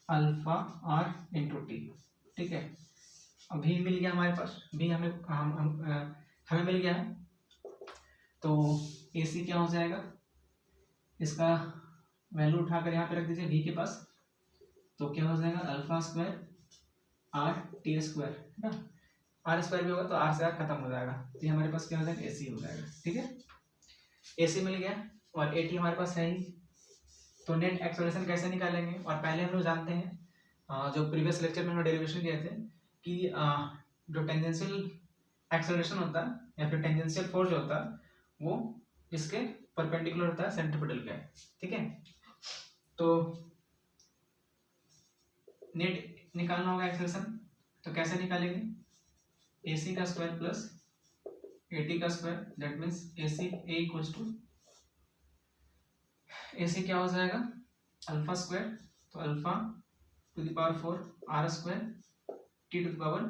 alpha r into t, ठीक है। अब v मिल गया हमारे पास, v हमें मिल गया है, तो ए सी क्या हो जाएगा, इसका वैल्यू उठाकर यहाँ पे रख दीजिए v के पास, तो क्या हो जाएगा, alpha square R T square है ना, आर स्क्वायर भी होगा तो आर से आर खत्म हो जाएगा, तो ये हमारे पास क्या हो जाएगा, ए सी हो जाएगा, ठीक है। ए सी मिल गया, और ए टी हमारे पास है ही, तो नेट एक्सेलरेशन कैसे निकालेंगे, और पहले हम लोग जानते हैं जो प्रीवियस लेक्चर में हम डेरिवेशन किए थे कि जो टेंजेंशियल एक्सेलरेशन होता है या फिर टेंजेंशियल फोर्स जो होता है वो इसके परपेंडिकुलर होता है सेंट्रीपिटल के, ठीक है। तो नेट निकालना होगा एक्सेलरेशन, तो कैसे निकालेंगे, ए सी का स्क्वायर प्लस ए टी का square, that means a c a equals to a c क्या हो जाएगा, अल्फा स्क्वायर, तो alpha to the power 4 r square t to the power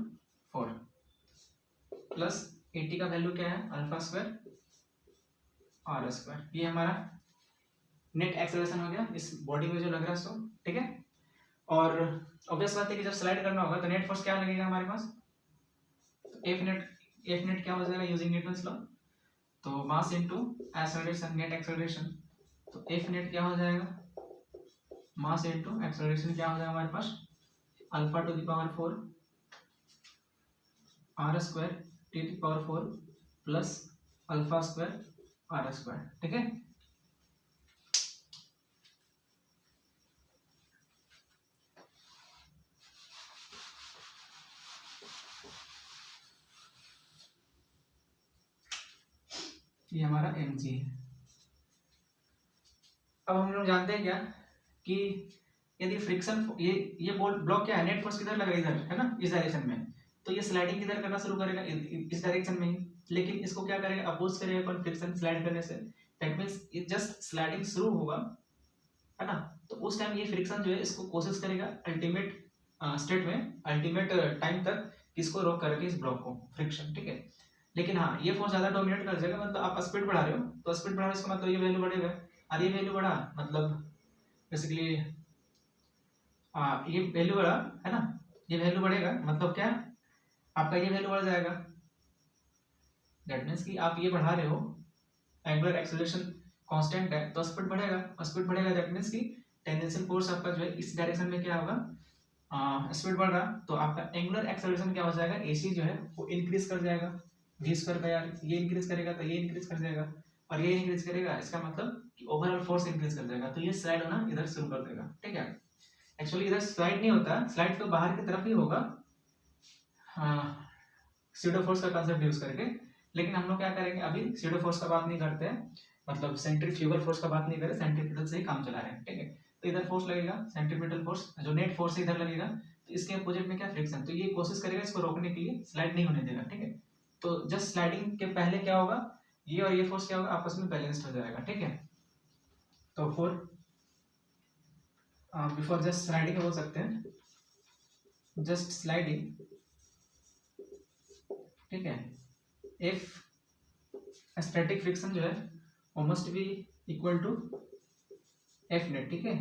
4 plus a t का value क्या है, alpha square r square. ये हमारा नेट एक्सेलरेशन हो गया इस बॉडी में जो लग रहा है सो, ठीक है। और ऑब्वियस बात है कि जब स्लाइड करना होगा तो नेट फोर्स क्या लगेगा हमारे पास, एफ नेट क्या हो जाएगा यूजिंग न्यूटन्स लॉ, तो मास इनटू एक्सेलरेशन, नेट एक्सेलरेशन, तो एफ नेट क्या हो जाएगा, मास इनटू एक्सेलरेशन क्या हो जाएगा हमारे पास, alpha to the power 4 r square t to the power 4 plus alpha square r square, ठीक है। ये हमारा एम जी है। अब हम लोग जानते हैं क्या कि यदि फ्रिक्शन ये ब्लॉक क्या है, नेट फोर्स किधर लग रहा है, इधर है ना, इस डायरेक्शन में, तो ये स्लाइडिंग किधर करना शुरू करेगा, इस डायरेक्शन में ही, लेकिन इसको क्या करेगा, अपोज करेगा कौन, फ्रिक्शन स्लाइड करने से, दैट मींस ये जस्ट स्लाइडिंग शुरू होगा है ना, तो उस टाइम ये फ्रिक्शन जो है इसको कोशिश करेगा अल्टीमेट स्टेट में, अल्टीमेट टाइम तक इसको रोक करके इस ब्लॉक को, फ्रिक्शन, ठीक है। लेकिन हाँ ये फोर्स ज्यादा डोमिनेट कर जाएगा, मतलब आप स्पीड बढ़ा रहे हो तो स्पीड बढ़ा रहे हो इसका मतलब ये वैल्यू बढ़ेगा, और ये वैल्यू बढ़ा मतलब बेसिकली ये वैल्यू बढ़ा है ना, ये वैल्यू बढ़ेगा मतलब क्या, आपका ये वैल्यू बढ़ जाएगा, दैट मीन्स कि आप ये बढ़ा रहे हो, एंगुलर एक्सेलरेशन कांस्टेंट है तो स्पीड बढ़ेगा, और स्पीड बढ़ेगा दैट मीन्स कि टेंजेंशियल फोर्स आपका जो है इस डायरेक्शन में क्या होगा, स्पीड बढ़ रहा तो आपका एंगुलर एक्सेलरेशन क्या हो जाएगा, एसी जो है वो इंक्रीज कर जाएगा, वी स्क्वायर बाय आर, ये इंक्रीज करेगा तो ये इंक्रीज कर जाएगा, और ये इंक्रीज करेगा, इसका मतलब कि ओवरऑल फोर्स इंक्रीज कर जाएगा, तो ये स्लाइड होना इधर शुरू कर देगा, ठीक है। एक्चुअली इधर स्लाइड नहीं होता, स्लाइड तो बाहर की तरफ ही होगा स्यूडो फोर्स का कांसेप्ट यूज करके, लेकिन हम लोग क्या करेंगे अभी स्यूडो फोर्स का बात नहीं करते हैं, मतलब सेंट्रीफ्यूगल फोर्स का बात नहीं करें, सेंट्रीपिटल से ही काम चला रहे हैं, ठीक है। तो इधर फोर्स लगेगा सेंट्रीपिटल फोर्स, जो नेट फोर्स इधर लगेगा, तो इसके अपोजिट में क्या फ्रिक्शन, तो ये कोशिश करेगा इसको रोकने के लिए, स्लाइड नहीं होने देगा, ठीक है। तो जस्ट स्लाइडिंग के पहले क्या होगा, ये और ये फोर्स क्या होगा, आपस में बैलेंस्ड हो जाएगा, ठीक है। तो बिफोर जस्ट स्लाइडिंग बोल सकते हैं, जस्ट स्लाइडिंग ठीक है। इफ स्टैटिक फ्रिक्शन जो है वो must be equal to f net, ठीक है।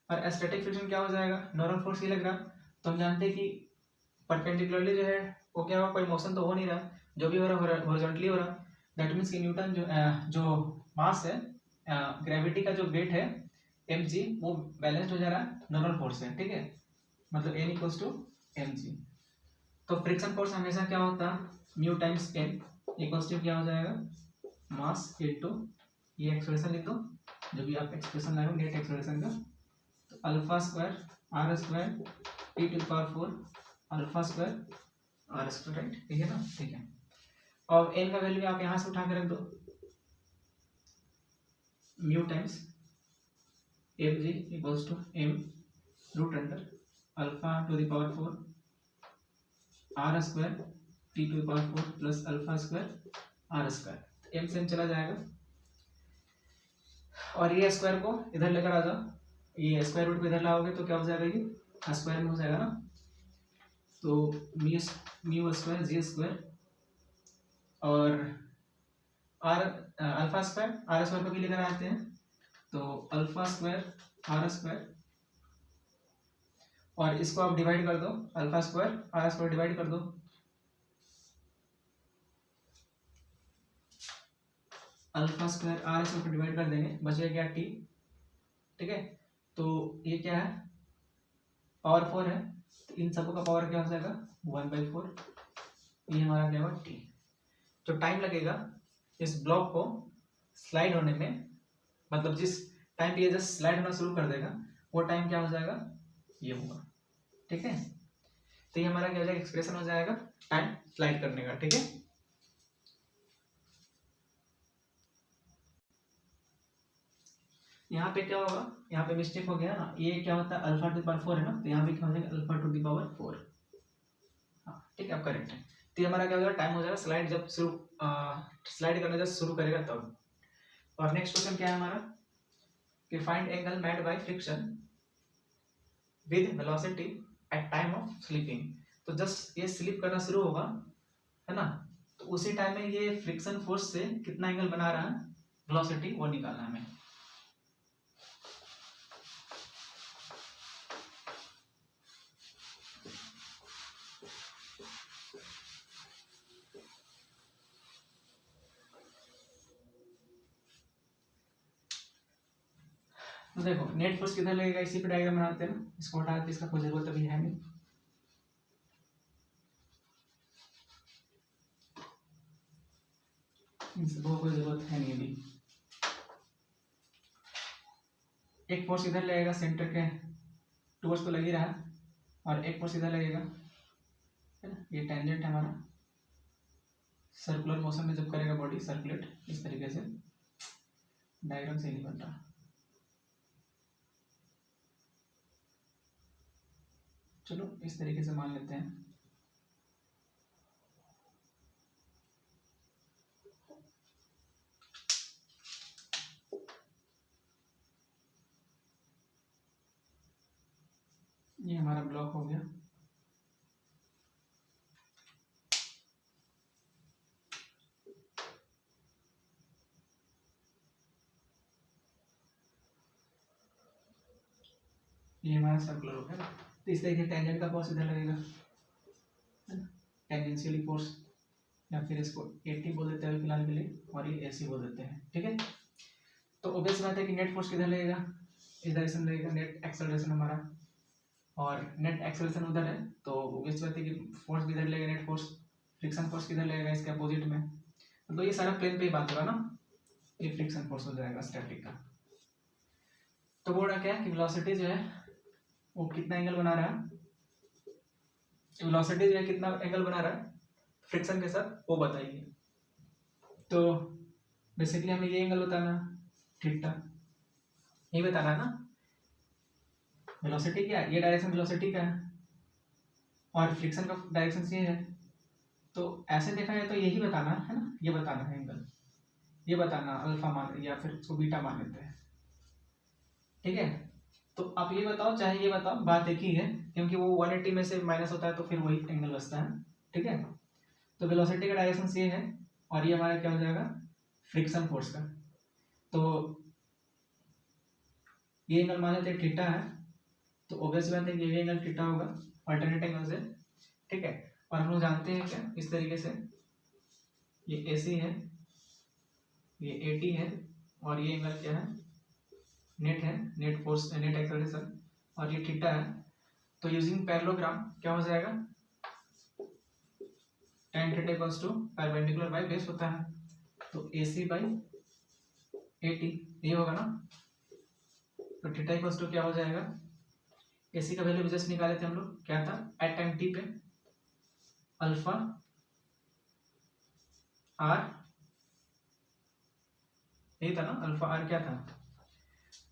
और स्टैटिक फ्रिक्शन क्या हो जाएगा, नॉर्मल फोर्स ये लग रहा, तो हम जानते हैं कि परपेंडिकुलरली जो है वो क्या हुआ, कोई मोशन तो हो नहीं रहा, जो भी हो रहा हॉरिजॉन्टली हो रहा। दैट मीन्स कि न्यूटन जो मास है, ग्रेविटी का जो वेट है mg, वो बैलेंस्ड हो जा रहा है नॉर्मल फोर्स से, ठीक है। मतलब n इक्वल्स टू mg। तो फ्रिक्शन फोर्स हमेशा क्या होता है, mu times n equals to क्या हो जाएगा, मास इनटू, ये एक्सप्रेशन लिख दो, जो भी आप एक्सप्रेशन लाए हो नेट एक्सप्रेशन का, तो alpha square r square t to power 4 alpha square r square, right, ठीक है ना, ठीक है। और n का वैल्यू आप यहाँ से उठा के रख दो, mu times m g equals to m root under alpha to the power 4 r square t to the power 4 plus alpha square r square, m से m चला जाएगा, और ये स्क्वायर को इधर लेकर आ जाओ, ये स्क्वायर रूट को इधर लाओगे तो क्या हो जाएगा, ये स्क्वायर में हो जाएगा ना, तो म्यू स्क्वायर जी स्क्वायर और r alpha square, r square को भी लेकर आते हैं, तो अल्फा स्क्वायर आर स्क्वायर, और इसको आप डिवाइड कर दो, alpha square r square divide कर दो, अल्फा स्क्वायर आर स्क्वायर को डिवाइड कर देंगे, बचेगा क्या टी, ठीक है। तो ये क्या है, पावर 4 है, तो इन सबों का पावर क्या हो जाएगा 1/4, ये हमारा क्या होगा टी। जो टाइम लगेगा इस ब्लॉक को स्लाइड होने में, मतलब जिस टाइम पे ये जस्ट स्लाइड होना शुरू कर देगा वो टाइम क्या हो जाएगा, ये होगा, ठीक है। तो ये हमारा क्या हो जाएगा, एक्सप्रेशन हो जाएगा टाइम स्लाइड करने का, ठीक है। यहाँ पे क्या होगा, यहाँ पे मिस्टेक हो गया ना, ये क्या होता है अल्फा टू पावर 4 है ना, तो यहाँ पे क्या हो जाएगा अल्फा टू दी पावर 4, हाँ ठीक है, आप करेक्ट है। तो ये हमारा क्या हो जाएगा, टाइम हो जाएगा स्लाइड, जब शुरू स्लाइड करना जब शुरू करेगा तब। और नेक्स्ट क्वेश्चन क्या है हमारा, कि find angle made by friction with velocity at time of slipping. तो जस्ट ये स्लिप करना शुरू होगा, है ना, तो उसी टाइम में ये फ्रिक्शन फोर्स से कितना एंगल बना रहा है, वेलोसिटी, वो निकालना है हमें। तो देखो नेट फोर्स किधर लगेगा, इसी पे डायग्राम बनाते हैं ना, इसको हटा के इसका कोई जरूरत अभी है नहीं। इसको कोई जरूरत है नहीं अभी। एक फोर्स इधर लगेगा सेंटर के टुवर्ड्स तो लग ही रहा है, और एक फोर्स इधर लगेगा, है ना, ये टेंजेंट है हमारा, सर्कुलर मोशन में जब करेगा बॉडी सर्कुलेट, इस तरीके से डायग्राम सही नहीं बन रहा, चलो इस तरीके से मान लेते हैं। ये हमारा ब्लॉक हो गया, ये हमारा सर्कुलर हो गया। तो इस तरीके टेंजेंट का फोर्स इधर लगेगा, टेंजेंशियली फोर्स, या फिर इसको 80 बोल देते हैं फिलहाल के लिए, और ये AC बोल देते हैं, ठीक है। तो ऑब्वियस बात है कि नेट फोर्स किधर लगेगा, इस डायरेक्शन लगेगा, नेट एक्सेलरेशन हमारा, और नेट एक्सेलरेशन उधर है, तो ऑब्वियस बात है कि फोर्स भी इधर लगेगा, नेट फोर्स, फ्रिक्शन फोर्स किधर लगेगा, इसके अपोजिट में। तो ये सारा प्लेन पे ही बात होगा ना, ये फ्रिक्शन फोर्स हो जाएगा स्टैटिक का। तो बोल रहा क्या है कि वेलोसिटी जो है वो कितना एंगल बना रहा है, वेलोसिटी जो है कितना एंगल बना रहा है फ्रिक्शन के साथ, वो बताइए। तो बेसिकली हमें ये एंगल बताना, थीटा, यही बताना है ना। वेलोसिटी क्या है, ये डायरेक्शन वेलोसिटी का है, और फ्रिक्शन का डायरेक्शन ये है, तो ऐसे देखा जाए तो यही बताना है ना, ये बताना है एंगल, ये बताना अल्फा मान या फिर उसको बीटा मान लेते हैं, ठीक है। तो आप ये बताओ चाहे ये बताओ, बात एक ही है, क्योंकि वो 180 में से माइनस होता है तो फिर वही एंगल बचता है, ठीक है। तो वेलोसिटी का डायरेक्शन ये है और ये हमारा क्या हो जाएगा, फ्रिक्शन फोर्स का। तो ये एंगल मान लेते हैं थीटा है, तो ऑब्वियस बात है ये भी एंगल थीटा होगा अल्टरनेट एंगल से, ठीक है। और हम लोग जानते हैं क्या इस तरीके से, ये AC है, ये AT है, और ये एंगल क्या है, नेट है, नेट फोर्स, नेट एक्सेलरेशन, और ये थीटा है। तो यूजिंग पैरेललोग्राम क्या हो जाएगा, tan theta equals to perpendicular by base होता है, तो AC बाई AT ये होगा ना। तो थीटा इक्वल्स टू क्या हो जाएगा, AC का वैल्यू जस्ट निकाले थे हम लोग, क्या था एट टाइम t पे अल्फा r, यही था ना, अल्फा r क्या था,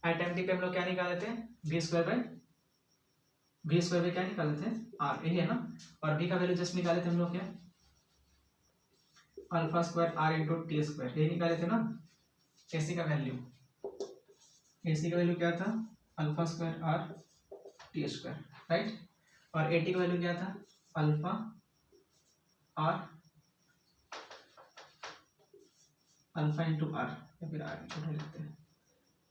एट टाइम t पे हम लोग क्या निकाले थे, v स्क्वायर बाई क्या निकाले थे, r, यही है ना। और v का वैल्यू जस्ट निकाले थे हम लोग, क्या alpha square r into T square, यही निकाले थे ना। AC का वैल्यू क्या था, alpha square r T square, right. और AT का वैल्यू क्या था, alpha r alpha into r, या फिर r इंटू लिखते हैं,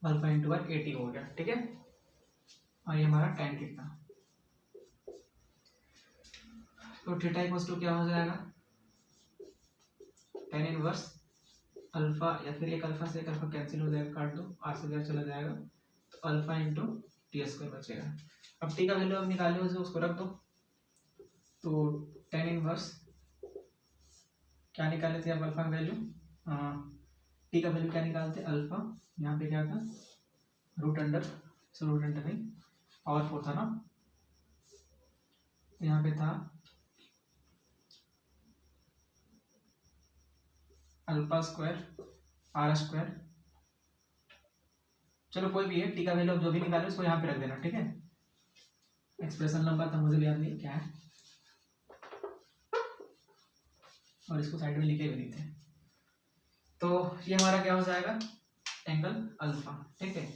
अल्फा इंटू r AT हो गया, ठीक है। और ये हमारा tan थीटा, तो थीटा इक्वल्स टू क्या हो जाएगा, tan इनवर्स अल्फा, या फिर एक अल्फा से एक अल्फा कैंसिल हो जाएगा, काट दो, r से बाहर चला जाएगा, तो अल्फा इंटू टी स्क्वायर बचेगा। अब t का वैल्यू अब निकाले हो, उसको रख दो, तो tan इनवर्स क्या निकाले थे अब, अल्फा का वैल्यू, t का वैल्यू क्या निकालते, अल्फा, यहाँ पे क्या था root under, so root under नहीं, पावर 4 था ना, तो यहाँ पे था अल्फा स्क्वायर r स्क्वायर, चलो कोई भी है, टी का वैल्यू जो भी निकाले उसको यहाँ पे रख देना, ठीक है। एक्सप्रेशन लंबा था, मुझे भी याद नहीं क्या है, और इसको साइड में लिखे भी नहीं थे। तो ये हमारा क्या हो जाएगा, एंगल अल्फा, ठीक है।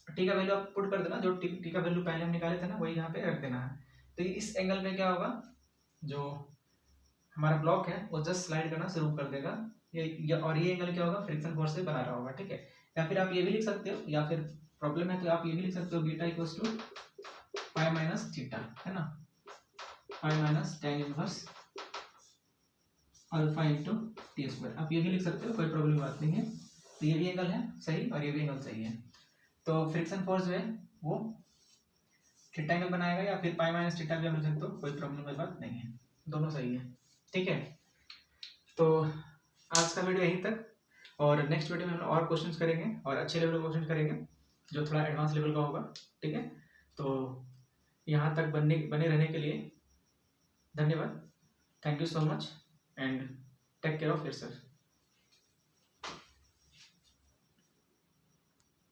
टी का वैल्यू आप पुट कर देना, जो टी का वैल्यू पहले हम निकाले थे ना, वही यहाँ पे रख देना है। तो इस एंगल पे क्या होगा, जो हमारा ब्लॉक है वो जस्ट स्लाइड करना शुरू कर देगा, और ये एंगल क्या होगा, फ्रिक्शन फोर्स से बना रहा होगा, ठीक है। या फिर आप ये भी लिख सकते हो, या फिर प्रॉब्लम है तो आप ये भी लिख सकते हो, beta equals to pi minus theta, है ना, pi minus tan inverse alpha into T square, आप ये भी लिख सकते हो, कोई प्रॉब्लम बात नहीं है। तो ये भी एंगल है सही, और ये भी एंगल सही है। तो फ्रिक्शन फोर्स जो है वो थीटा एंगल बनाएगा, या फिर पाई माइनस थीटा भी हम लिख सकते हो, कोई प्रॉब्लम वाली बात नहीं है, दोनों सही है, ठीक है। तो आज का वीडियो यहीं तक, और नेक्स्ट वीडियो में हम और क्वेश्चंस करेंगे, और अच्छे लेवल का क्वेश्चन करेंगे, जो थोड़ा एडवांस लेवल का होगा, ठीक है। तो यहाँ तक बने रहने के लिए धन्यवाद, thank you so much, and take care of yourself.